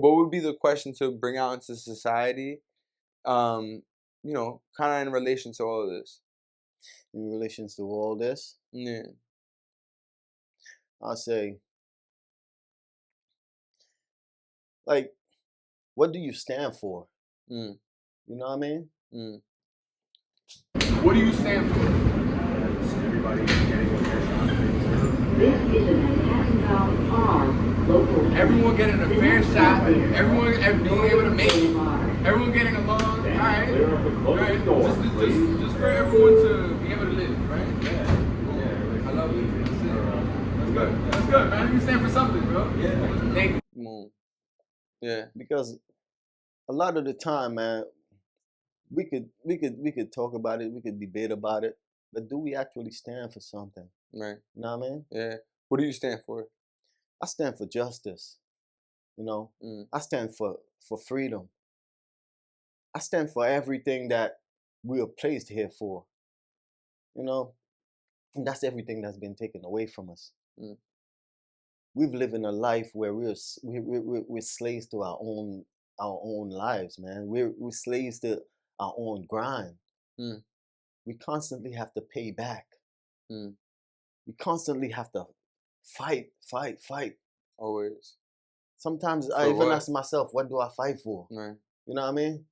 what would be the question to bring out into society? You know, kind of in relation to all of this. In relation to all this, Yeah. I'll say, like, what do you stand for? Mm. You know what I mean? Mm. What do you stand for? Everybody getting a fair shot. Everyone getting a fair shot. Everyone being able to make it. Everyone getting along. All right. Just for everyone to be able to live, right? Yeah. I love it. That's it. That's good. That's good, man. You stand for something, bro. Yeah. Thank you. Yeah. Because a lot of the time, man, we could talk about it, we could debate about it, but do we actually stand for something? Right. You know what I mean? Yeah. What do you stand for? I stand for justice. You know, I stand for freedom. I stand for everything that we are placed here for. You know, and that's everything that's been taken away from us. We've lived in a life where we're slaves to our own lives, man. We're slaves to our own grind. We constantly have to pay back. We constantly have to fight. Always. Sometimes For I even what? ask myself, what do I fight for? Right. You know what I mean?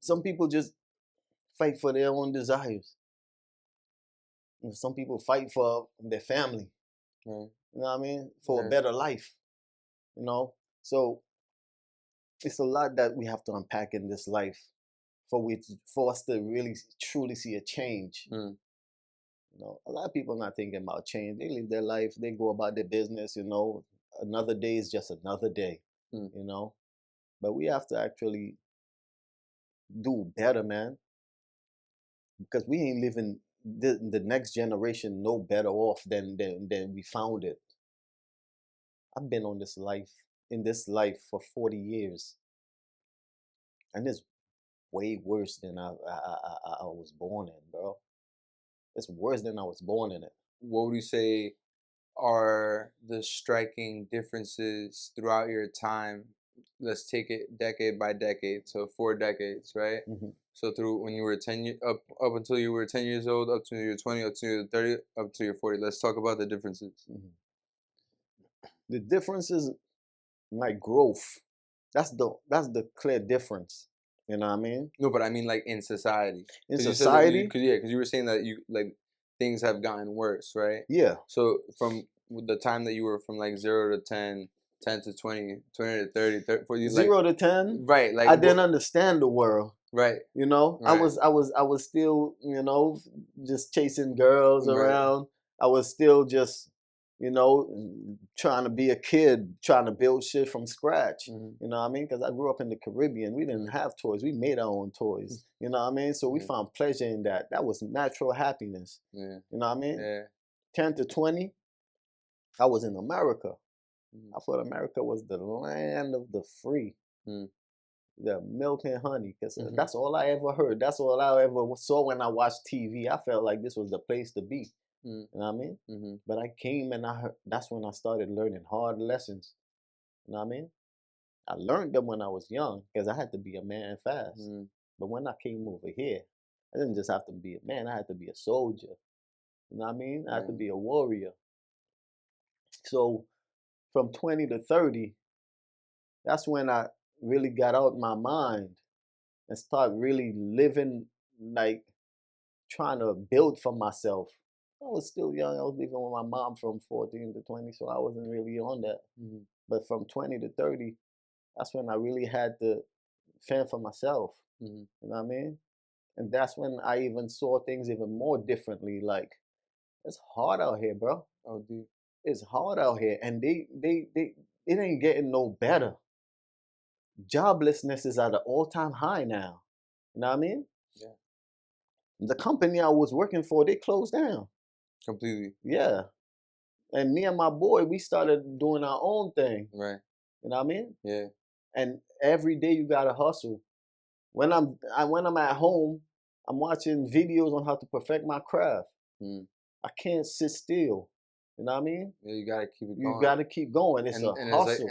Some people just fight for their own desires. And some people fight for their family. Right. You know what I mean? For a better life. You know? So it's a lot that we have to unpack in this life for us to really truly see a change. You know, a lot of people are not thinking about change. They live their life, they go about their business, you know. Another day is just another day, you know. But we have to actually do better, man. Because we ain't living the next generation no better off than we found it. I've been in this life for 40 years. And it's way worse than I was born in, bro. It's worse than I was born in it. What would you say are the striking differences throughout your time? Let's take it decade by decade, so 4 decades, right? So through when you were 10 up until you were 10 years old, up to your 20, up to your 30, up to your 40. Let's talk about the differences. The difference is my growth. That's the clear difference. You know what I mean? No, but I mean like in society. In society? Because you were saying that things have gotten worse, right? Yeah. So from the time that you were from like 0 to 10, 10 to 20, 20 to 30, 40, 0 to 10? Right. Like I didn't understand the world. Right. You know? Right. I was still, you know, just chasing girls around. I was still just, you know, trying to be a kid, trying to build shit from scratch. You know what I mean? Because I grew up in the Caribbean. We didn't have toys. We made our own toys. You know what I mean? So we found pleasure in that. That was natural happiness. You know what I mean? Yeah. 10 to 20, I was in America. I thought America was the land of the free. The milk and honey. Because that's all I ever heard. That's all I ever saw when I watched TV. I felt like this was the place to be. You know what I mean? But I came and that's when I started learning hard lessons. You know what I mean? I learned them when I was young because I had to be a man fast. But when I came over here, I didn't just have to be a man, I had to be a soldier. You know what I mean? I had to be a warrior. So from 20 to 30, that's when I really got out my mind and started really living, like trying to build for myself. I was still young. I was living with my mom from 14 to 20, so I wasn't really on that. But from 20 to 30, that's when I really had to fend for myself. You know what I mean? And that's when I even saw things even more differently. Like, it's hard out here, bro. Oh, dude. It's hard out here, and it ain't getting no better. Joblessness is at an all-time high now. You know what I mean? Yeah. The company I was working for, they closed down. Completely. Yeah. And me and my boy, we started doing our own thing. Right. You know what I mean? Yeah. And every day you gotta hustle. When I'm at home, I'm watching videos on how to perfect my craft. I can't sit still. You know what I mean? Yeah, you gotta keep it going. You gotta keep going. It's a hustle.